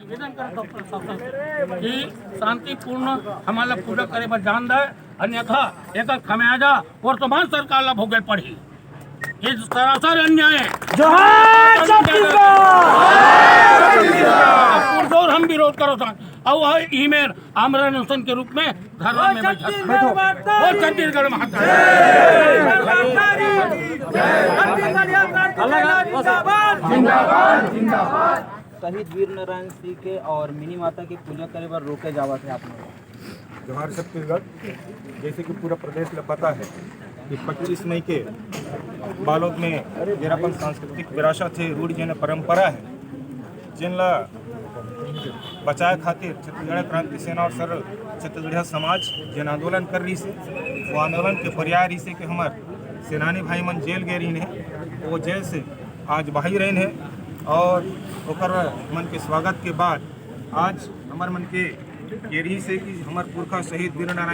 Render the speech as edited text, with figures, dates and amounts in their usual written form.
निवेदन करतो प्रशासन की शांतिपूर्ण हमारा पूजा करे बर जान दे, अन्यथा एक खमियाजा वर्तमान सरकार ला भोगे पड़ी। ये सरासर अन्याय है। जोहार पुरजोर हम विरोध करो था और ईमेल आमरण अनशन के रूप में धरना में बैठो और छत्तीसगढ़ महात्मा शहीद वीर नारायण सिंह के और मिनी माता की पूजा करे पर रोके जावा थे आप लोग। जोहार छत्तीसगढ़। जैसे कि पूरा प्रदेश में पता है कि 25 मई के बालोद में जेरापन सांस्कृतिक विरासत है, रूढ़ जन परंपरा है, जिनला बचाए खातिर छत्तीसगढ़ क्रांति सेना और सरल छत्तीसगढ़ समाज जन आंदोलन कर रही से। वो आंदोलन के पर्याय रही से कि हमार सेनानी भाई मन जेल गए रही हैं, वो जेल से आज बाहर रहे हैं और ओकर मन के स्वागत के बाद आज हमार मन के ये रही से कि हमार पुरखा शहीद वीर नारायण